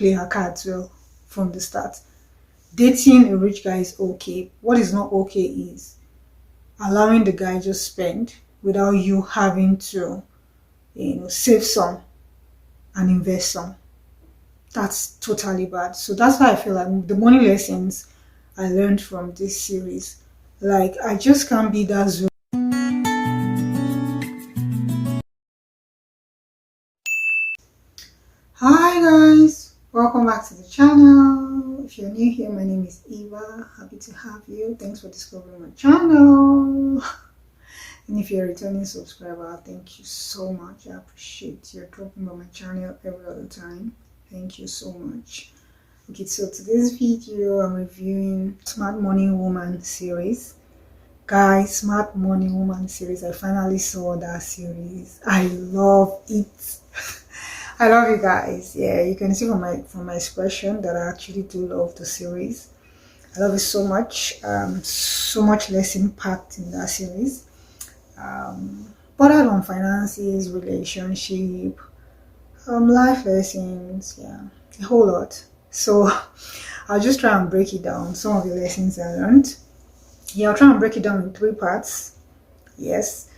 play her cards well from the start. Dating a rich guy is okay. What is not okay is allowing the guy just spend without you having to, save some and invest some. That's totally bad. So that's why I feel like the money lessons I learned from this series, like I just can't be that zone. Hi guys, welcome back to the channel. If you're new here, my name is Eva. Happy to have you. Thanks for discovering my channel. And if you're a returning subscriber, thank you so much. I appreciate you dropping by my channel every other time. Thank you so much. Okay, so today's video I'm reviewing Smart Money Woman series. Guys, Smart Money Woman series, I finally saw that series. I love it. I love you guys. Yeah, you can see from my expression that I actually do love the series. I love it so much. So much lesson packed in that series. Bordered on finances, relationship, life lessons, yeah, a whole lot. So I'll just try and break it down. Some of the lessons I learned. Yeah, I'll try and break it down in 3 parts. Yes,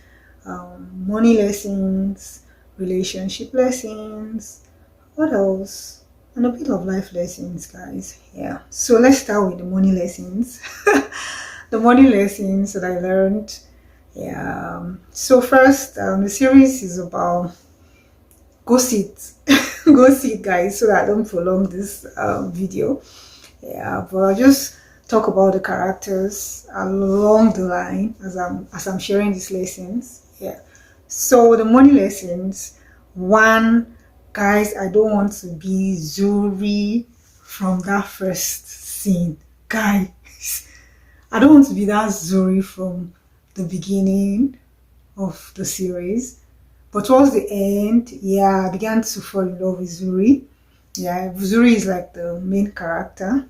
money lessons, relationship lessons, what else, and a bit of life lessons, guys. Yeah, so let's start with the money lessons. The money lessons that I learned. Yeah, so first, the series is about, go sit. Go sit, guys, so that I don't prolong this video. Yeah, but I'll just talk about the characters along the line as I'm sharing these lessons. Yeah, so the money lessons. One, guys, I don't want to be Zuri from that first scene. Guys, I don't want to be that Zuri from the beginning of the series. But towards the end, yeah, I began to fall in love with Zuri. Yeah, Zuri is like the main character.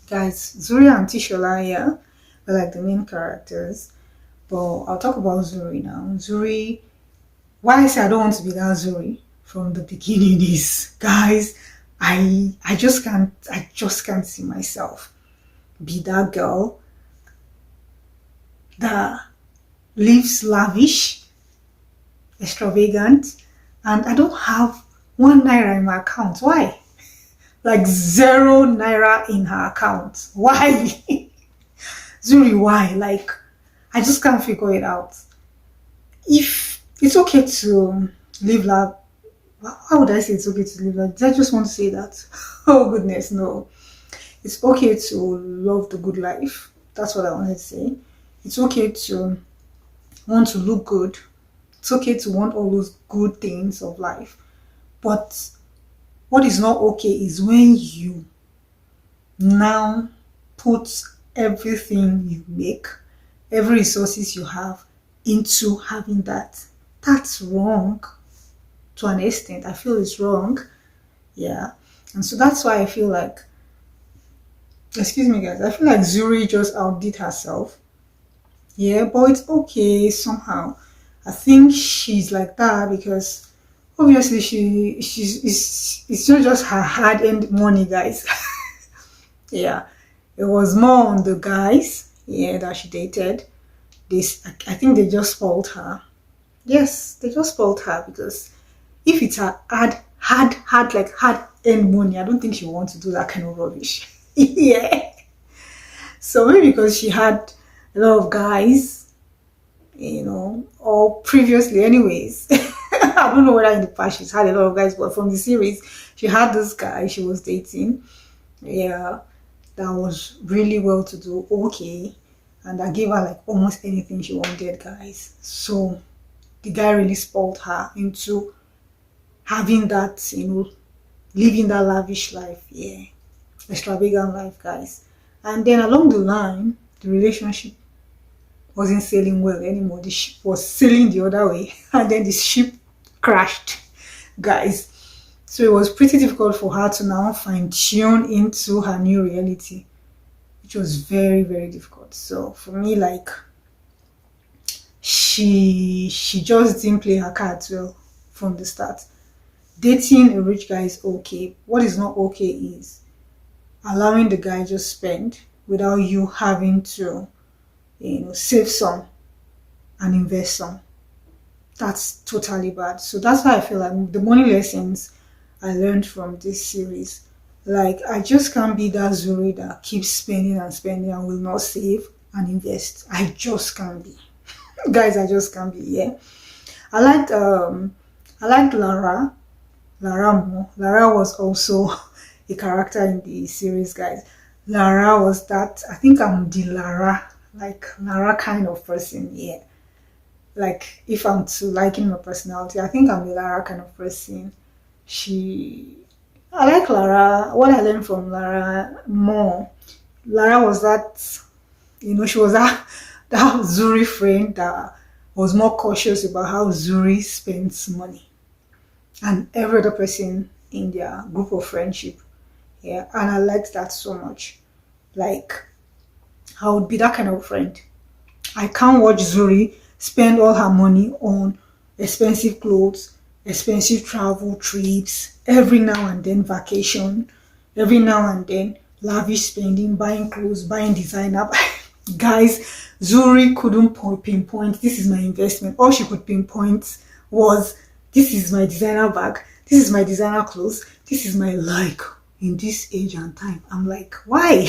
Guys, Zuri and Tishola, yeah, are like the main characters. But I'll talk about Zuri now. Zuri, why I say I don't want to be that Zuri from the beginning is, guys, I just can't see myself be that girl that lives lavish, extravagant, and I don't have 1 naira in my account. Why? Like 0 naira in her account. Why? Zuri, why? Like, I just can't figure it out. If it's okay to live life, why would I say it's okay to live life? Did I just want to say that? Oh goodness, no. It's okay to love the good life. That's what I wanted to say. It's okay to want to look good. It's okay to want all those good things of life. But what is not okay is when you now put everything you make, every resources you have into having that. That's wrong to an extent. I feel it's wrong. Yeah. And so that's why I feel like, excuse me guys, I feel like Zuri just outdid herself. Yeah, but it's okay somehow. I think she's like that because obviously it's not just her hard-earned money, guys. Yeah, it was more on the guys, yeah, that she dated. I think they just spoiled her. Yes, they just spoiled her because if it's a hard-earned money, I don't think she wants to do that kind of rubbish. Yeah. So maybe because she had a lot of guys, or previously anyways. I don't know whether in the past she's had a lot of guys, but from the series, she had this guy she was dating. Yeah, that was really well to do, okay. And I gave her like almost anything she wanted, guys. So the guy really spoiled her into having that, living that lavish life, yeah, extravagant life, guys. And then along the line, the relationship wasn't sailing well anymore. The ship was sailing the other way, and then the ship crashed, guys. So it was pretty difficult for her to now fine-tune into her new reality, which was very, very difficult. So for me, like, she just didn't play her cards well from the start. dating a rich guy is okay. What is not okay is allowing the guy just spend without you having to, save some and invest some. That's totally bad. So that's why I feel like the money lessons I learned from this series, like I just can't be that Zuri that keeps spending and spending and will not save and invest. I just can't be. Guys, I just can't be. Yeah. I liked Lara more. Lara was also a character in the series, guys. Lara was that, I think I'm the Lara kind of person, yeah. Like if I'm to liking my personality, I think I'm the Lara kind of person. She I like Lara. What I learned from Lara more, Lara was that, she was that Zuri friend that was more cautious about how Zuri spends money and every other person in their group of friendship. Yeah, and I liked that so much. Like, I would be that kind of friend. I can't watch Zuri spend all her money on expensive clothes, expensive travel trips, every now and then vacation, every now and then lavish spending, buying clothes, buying designer. Guys, Zuri couldn't pinpoint this is my investment. All she could pinpoint was this is my designer bag, this is my designer clothes, this is my like in this age and time. I'm like, why?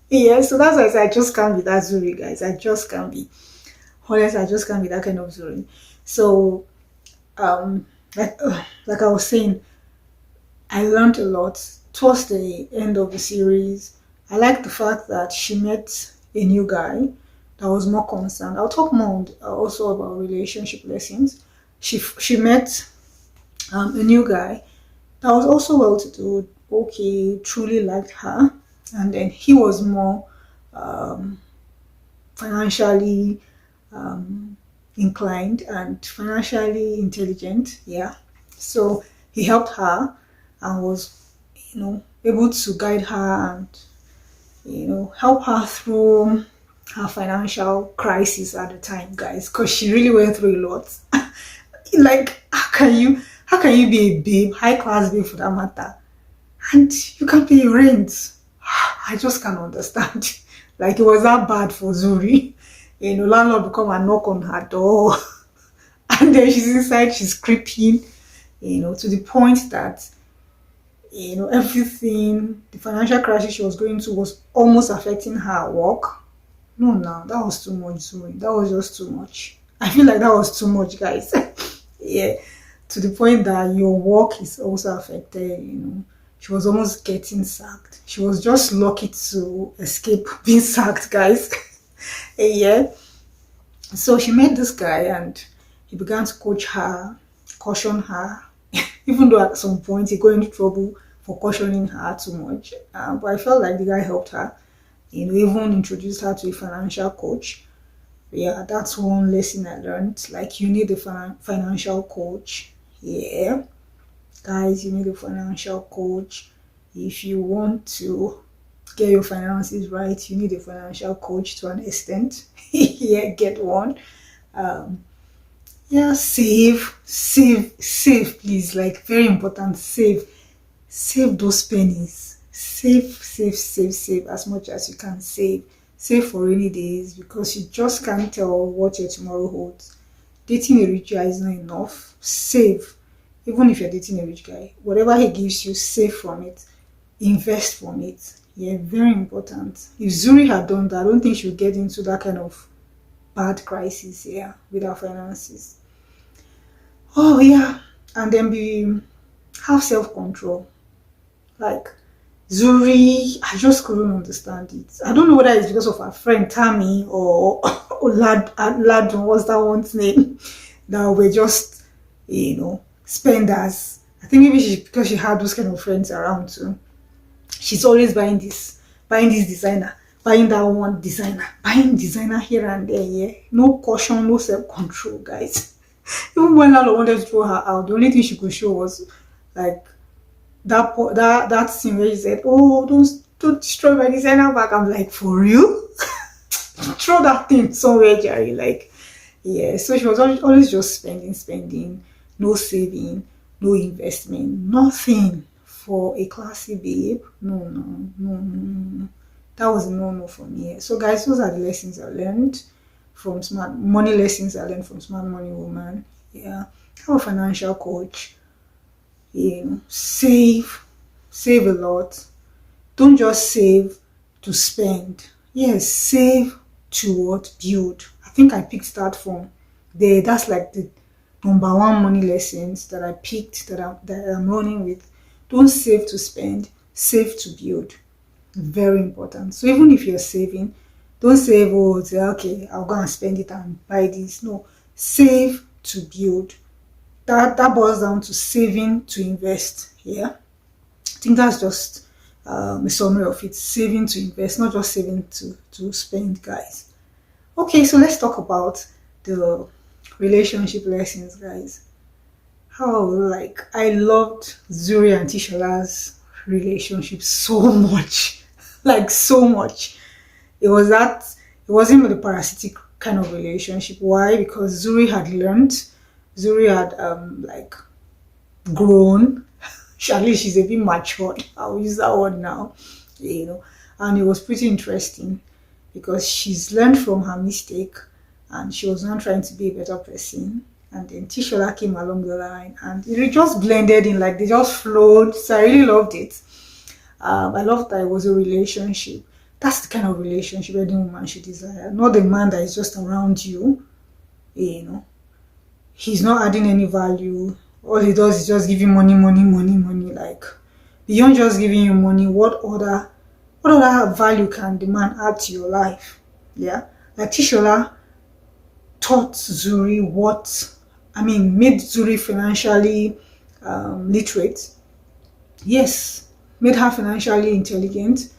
Yeah, so that's why I said I just can't be that Zuri, guys. I just can't be. Honestly, I just can't be that kind of Zuri. So, like I was saying, I learned a lot towards the end of the series. I like the fact that she met a new guy that was more concerned. I'll talk more also about relationship lessons. She met a new guy that was also well to do, okay, truly liked her, and then he was more financially inclined and financially intelligent. Yeah, so he helped her and was, able to guide her and help her through her financial crisis at the time, guys, because she really went through a lot. Like, how can you be a babe, high class babe for that matter, and you can't pay your rent? I just can't understand. Like, it was that bad for Zuri. Landlord will come and knock on her door, and then she's inside, she's creeping, to the point that, everything, the financial crisis she was going through was almost affecting her work. No, that was too much, Zuri. That was just too much. I feel like that was too much, guys. Yeah, to the point that your work is also affected. She was almost getting sacked. She was just lucky to escape being sacked, guys. Yeah. So she met this guy and he began to coach her, caution her, even though at some point he got into trouble for cautioning her too much. But I felt like the guy helped her, even introduced her to a financial coach. Yeah, that's one lesson I learned. Like, you need a financial coach. Yeah, guys, you need a financial coach. If you want to get your finances right, you need a financial coach to an extent. Yeah, get one. Yeah, save, please. Like, very important, save those pennies. Save as much as you can. Save for rainy days, because you just can't tell what your tomorrow holds. Dating a rich guy is not enough. Save. Even if you're dating a rich guy, whatever he gives you, save from it. Invest from it. Yeah, very important. If Zuri had done that, I don't think she would get into that kind of bad crisis here with her finances. Oh yeah, and then have self-control. Like, Zuri, I just couldn't understand it. I don't know whether it's because of her friend Tammy or Ladon, what's that one's name? That we're just, spenders. I think maybe because she had those kind of friends around too. She's always buying this designer, buying that one designer, buying designer here and there. Yeah, no caution, no self-control, guys. Even when Lalo wanted to throw her out, the only thing she could show was like that scene where she said, "Oh, don't destroy my designer bag." I'm like, for real? Throw that thing somewhere, Jerry. Like, yeah. So she was always just spending, no saving, no investment, nothing for a classy babe. No, no, no, no, no, no. That was a no-no for me. So guys, those are the lessons I learned from Smart Money, lessons I learned from Smart Money Woman. Yeah. Have a financial coach. Save a lot. Don't just save to spend. Yes, save to what? Build. I think I picked that from there. That's like the number one money lessons that I picked, that I'm running with. Don't save to spend, save to build. Very important. So even if you're saving, don't save, oh, say, okay, I'll go and spend it and buy this. No, save to build. That boils down to saving to invest. Yeah, I think that's just a summary of it. Saving to invest, not just saving to spend, guys. Okay, so let's talk about the relationship lessons, guys. How, like, I loved Zuri and Tishola's relationship so much. Like, so much. It wasn't even a parasitic kind of relationship. Why? Because Zuri had like grown. At least she's a bit matured. I'll use that word now. And it was pretty interesting because she's learned from her mistake and she was not trying to be a better person. And then Tishola came along the line and it just blended in, like they just flowed. So I really loved it. I loved that it was a relationship. That's the kind of relationship any woman should desire. Not the man that is just around you. He's not adding any value. All he does is just give you money, money, money, money. Like, beyond just giving you money, what other value can the man add to your life? Yeah. Like Tishola taught Zuri made Zuri financially literate. Yes, made her financially intelligent.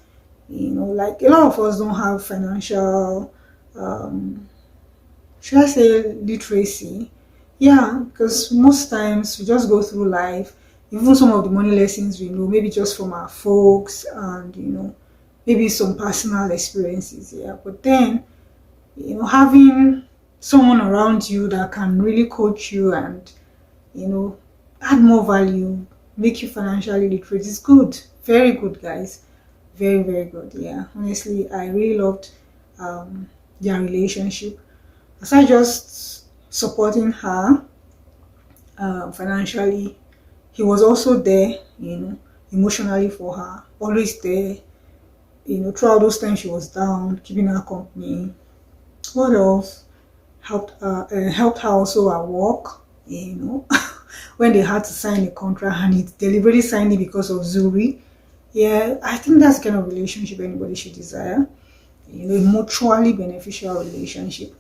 Like a lot of us don't have financial, should I say, literacy? Yeah, because most times we just go through life. Even some of the money lessons we know, maybe just from our folks and maybe some personal experiences. Yeah, but then having someone around you that can really coach you and add more value, make you financially literate is good. Very good, guys. Very, very good. Yeah, honestly, I really loved their relationship. Aside just supporting her financially, he was also there, emotionally for her, always there, throughout those times she was down, keeping her company. What else? Helped her also at work, when they had to sign a contract and he deliberately signed it because of Zuri. Yeah, I think that's the kind of relationship anybody should desire. A mutually beneficial relationship.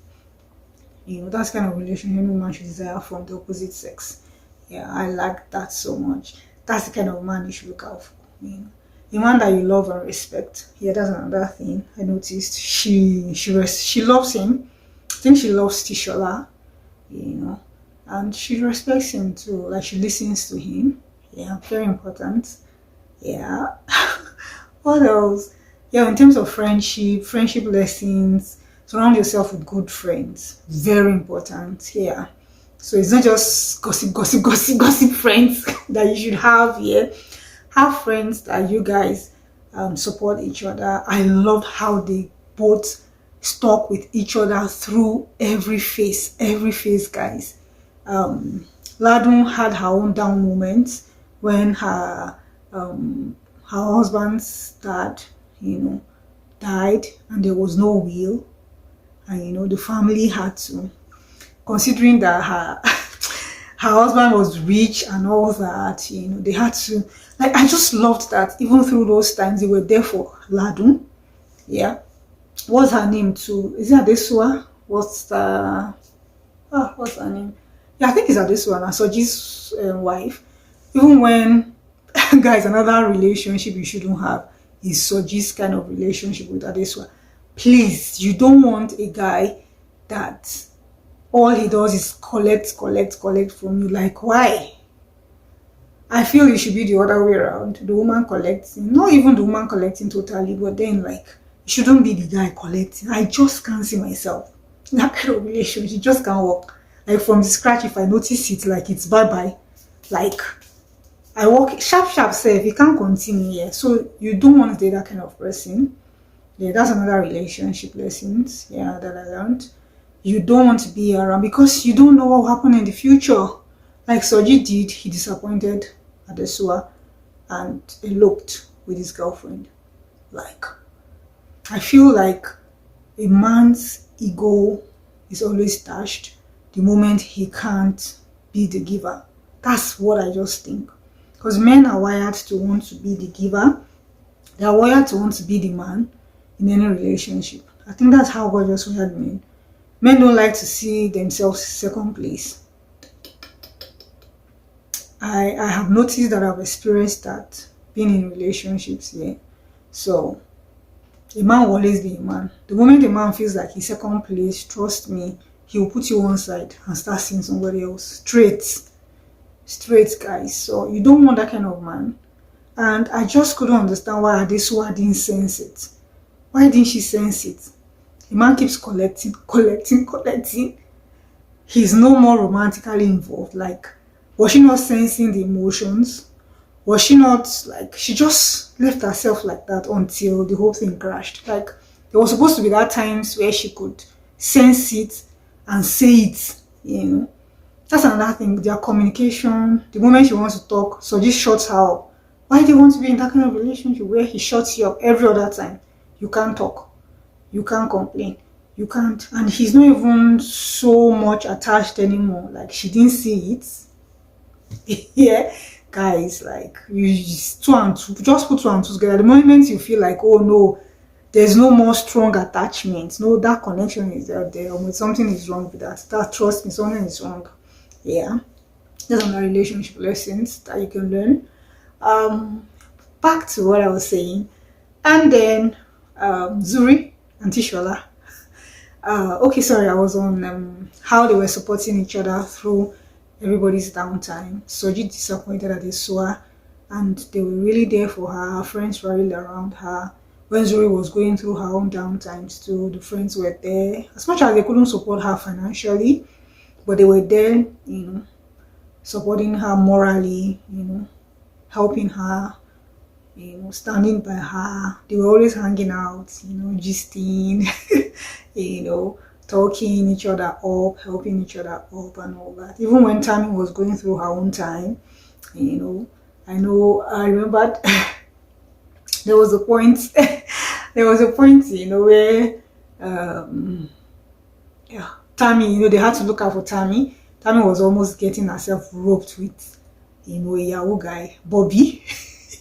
That's the kind of relationship any man should desire from the opposite sex. Yeah, I like that so much. That's the kind of man you should look out for. A man that you love and respect. Yeah, that's another thing I noticed. She loves him. I think she loves Tishola, and she respects him too. Like, she listens to him. Yeah, very important. Yeah. What else? Yeah, in terms of friendship lessons, surround yourself with good friends. Very important. Yeah. So it's not just gossip friends that you should have. Yeah. Have friends that you guys support each other. I loved how they both stuck with each other through every phase, guys. Ladun had her own down moments when her husband's dad, died and there was no will, and the family had to, considering that her husband was rich and all that, they had to, like, I just loved that even through those times they were there for Ladun. Yeah. What's her name too? Is it Adesua? What's her name? Yeah, I think it's Adesua, Soji's wife. Even when, guys, another relationship you shouldn't have is Soji's kind of relationship with Adesua. Please, you don't want a guy that all he does is collect from you. Like, why? I feel it should be the other way around. The woman collecting, not even the woman collecting totally, but then, like, it shouldn't be the guy collecting. I just can't see myself in that kind of relationship. It just can't work. Like, from the scratch, if I notice it, like, it's bye-bye. Like, I work sharp sharp safe, you can't continue here. So you don't want to date that kind of person. Yeah, that's another relationship lessons, yeah, that I learned. You don't want to be around because you don't know what will happen in the future. Like Soji did, he disappointed Adesua and eloped with his girlfriend. Like, I feel like a man's ego is always dashed the moment he can't be the giver. That's what I just think. Because men are wired to want to be the giver. They are wired to want to be the man in any relationship. I think that's how God just wired men. Men don't like to see themselves second place. I have noticed that I've experienced that being in relationships here. So a man will always be a man. The moment a man feels like he's second place, trust me, he will put you one side and start seeing somebody else. Straight guys. So you don't want that kind of man. And I just couldn't understand why Adesua didn't sense it. Why didn't she sense it? The man keeps collecting. He's no more romantically involved. Like, was she not sensing the emotions? Was she not, like, she just left herself like that until the whole thing crashed. Like, there was supposed to be that times where she could sense it and say it, you know. That's another thing, their communication. The moment she wants to talk, so just shuts her up. Why do you want to be in that kind of relationship where he shuts you up every other time? You can't talk. You can't complain. You can't. And he's not even so much attached anymore. Like, she didn't see it. Yeah. Guys, like, you just two and two. Just put two and two together. The moment you feel like, oh no, there's no more strong attachment. No, that connection is out there. Or something is wrong with that. That, trust me, something is wrong. Yeah. There's another relationship lessons that you can learn. Back to what I was saying. And then Zuri and Tishola. Okay, sorry, I was on how they were supporting each other through everybody's downtime. Soji disappointed Adesua, and they were really there for her. Her friends were really around her. When Zuri was going through her own downtimes too, the friends were there. As much as they couldn't support her financially, but they were there, you know, supporting her morally, you know, helping her, you know, standing by her. They were always hanging out, you know, gisting, you know, talking each other up, helping each other up and all that. Even when Tammy was going through her own time, you know, I remembered there was a point, you know, where, yeah, Tammy, you know, they had to look out for Tammy. Tammy was almost getting herself roped with, you know, a Yahoo guy, Bobby.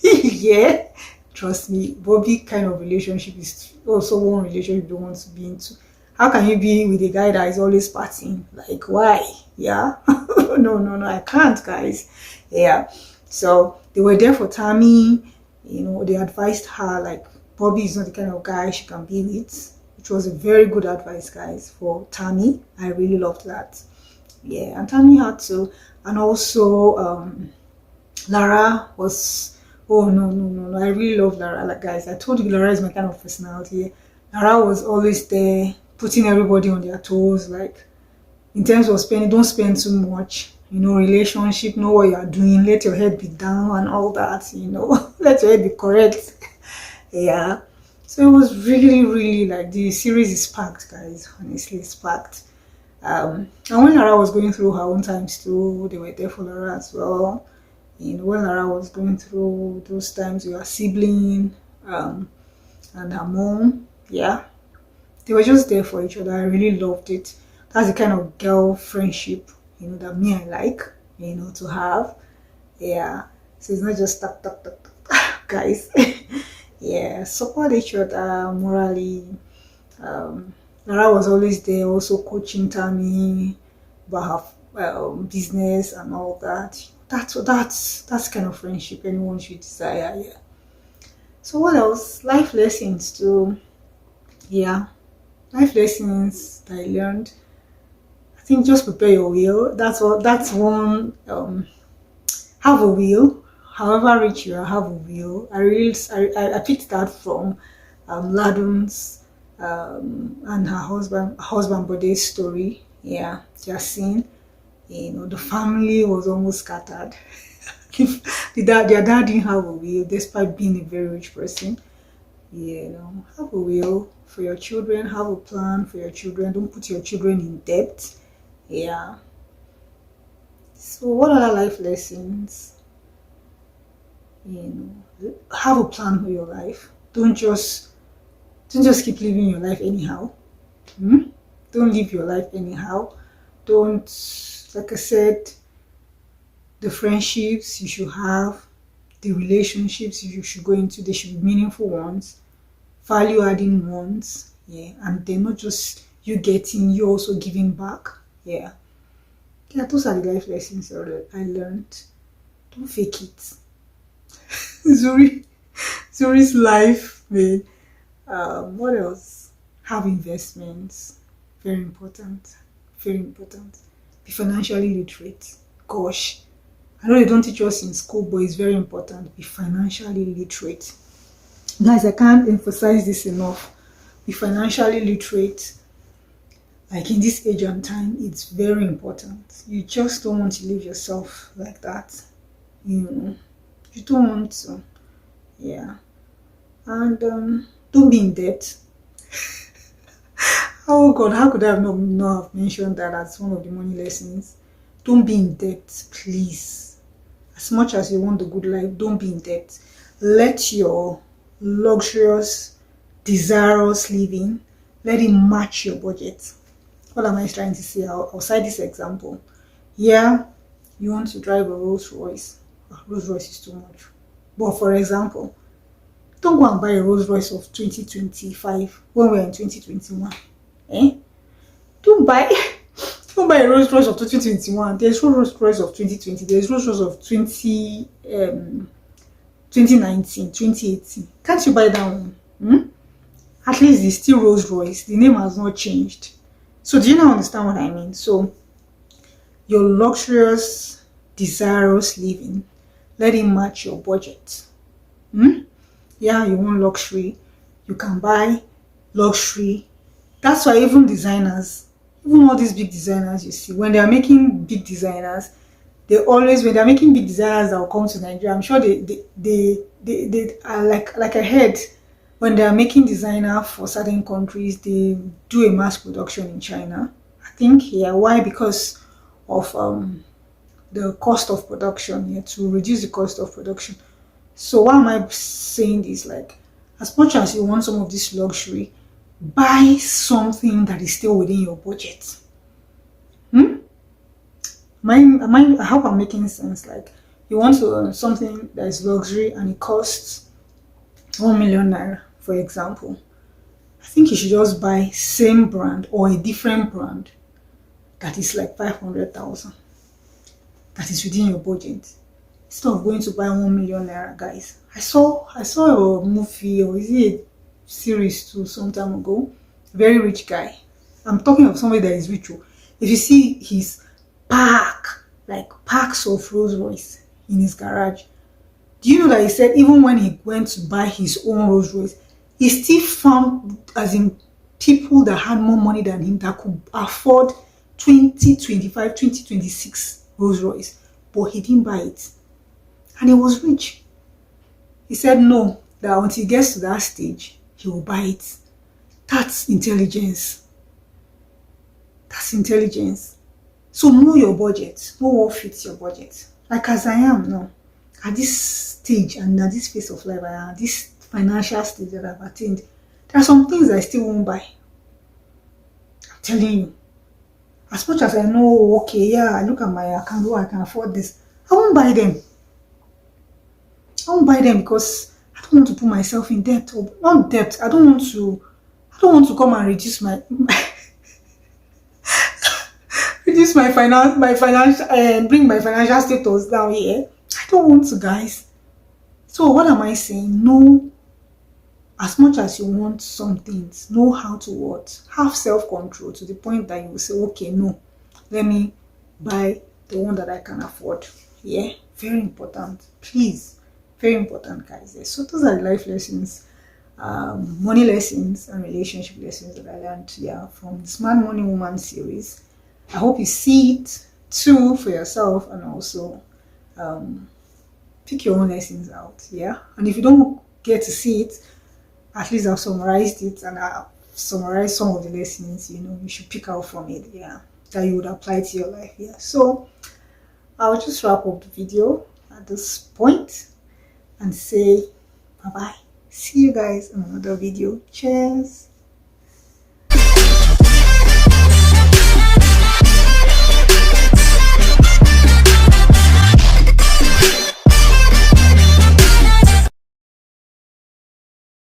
Yeah, trust me, Bobby kind of relationship is also one relationship you don't want to be into. How can you be with a guy that is always partying? Like, why? Yeah. No, I can't, guys. Yeah. So they were there for Tammy. You know, they advised her, like, Bobby is not the kind of guy she can be with, which was a very good advice, guys, for Tammy. I really loved that. Yeah, and Tammy had to. And also, Lara was, oh, no. I really love Lara. Like, guys, I told you Lara is my kind of personality. Lara was always there, putting everybody on their toes, like, in terms of spending, don't spend too much, you know, relationship, know what you are doing, let your head be down and all that, you know, let your head be correct. Yeah, so it was really, like, the series is packed, guys, honestly, it's packed. And when Lara was going through her own times too, they were there for Lara as well. You know, when Lara was going through those times with her sibling and her mom, yeah, they were just there for each other. I really loved it. That's the kind of girl friendship, you know, that me I like, you know, to have. Yeah, so it's not just talk, guys. Yeah, support each other morally. Lara was always there, also coaching Tammy about her business and all that. That's kind of friendship anyone should desire. Yeah. So what else? Life lessons too. Yeah, life lessons that I learned. I think just prepare your will. That's one. Have a will. However rich you are, have a will. I picked that from Ladun's and her husband Bode's story. Yeah, Yasin. The family was almost scattered. Their dad didn't have a will, despite being a very rich person. Have a will for your children, have a plan for your children. Don't put your children in debt. Yeah. So, what other life lessons? Have a plan for your life. Don't just keep living your life anyhow. Don't live your life anyhow. Don't, like I said, the friendships you should have, the relationships you should go into, they should be meaningful ones, value adding ones, yeah, and they're not just you getting, you also giving back, yeah. Yeah, those are the life lessons that I learned. Don't fake it. Zuri's life, man. What else? Have investments. Very important. Very important. Be financially literate. Gosh, I know they don't teach us in school, but it's very important. Be financially literate. Guys, I can't emphasize this enough. Be financially literate. Like in this age and time, it's very important. You just don't want to live yourself like that. You don't want to. Yeah. And don't be in debt. Oh God, how could I have not have mentioned that as one of the money lessons? Don't be in debt, please. As much as you want the good life, don't be in debt. Let your luxurious, desirous living, let it match your budget. What am I trying to say? I'll cite this example. Yeah, you want to drive a Rolls Royce. Rolls Royce is too much. But for example, don't go and buy a Rolls Royce of 2025 when we're in 2021. Don't buy a Rolls Royce of 2021. There's Rolls Royce of 2020. There's Rolls Royce of 2019, 2018. Can't you buy that one? At least it's still Rolls Royce. The name has not changed. So do you now understand what I mean? So your luxurious, desirous living, let it match your budget. Yeah, you want luxury, you can buy luxury. That's why even designers, even all these big designers you see, when they are making big designers, when they're making big designers that will come to Nigeria, I'm sure they are like I heard, when they are making designer for certain countries, they do a mass production in China. I think, yeah. Why? Because of the cost of production, yeah, to reduce the cost of production. So why am I saying this? Like, as much as you want some of this luxury, buy something that is still within your budget. I hope I'm making sense. Like, you want something that is luxury and it costs 1 million naira, for example. I think you should just buy same brand or a different brand that is like 500,000. That is within your budget. Instead of going to buy 1 million naira, guys. I saw a movie, or is it a series too, some time ago. Very rich guy. I'm talking of somebody that is rich. If you see his packs of Rolls Royce in his garage, do you know that he said even when he went to buy his own Rolls Royce, he still found, as in, people that had more money than him that could afford 2025, 2026 Rolls Royce, but he didn't buy it. And he was rich. He said no, that until he gets to that stage, he will buy it. That's intelligence. That's intelligence. So know your budget. Know what fits your budget. Like as I am now, at this stage and at this phase of life, at this financial stage that I've attained, there are some things I still won't buy. I'm telling you. As much as I know, okay, yeah, I look at my account, I can afford this, I won't buy them. I won't buy them because I don't want to put myself in debt. Or not debt. I don't want to come and reduce my bring my financial status down here. I don't want to, guys. So what am I saying? No, as much as you want some things, know how to what? Have self-control to the point that you will say, okay, no, let me buy the one that I can afford. Yeah, very important. Please, very important, guys. So those are the life lessons, money lessons and relationship lessons that I learned, yeah, from the Smart Money Woman series. I hope you see it, two for yourself, and also pick your own lessons out. Yeah, and if you don't get to see it, at least I've summarized it, and I've summarized some of the lessons you should pick out from it. Yeah, that you would apply to your life. Yeah, so I'll just wrap up the video at this point and say bye bye. See you guys in another video. Cheers.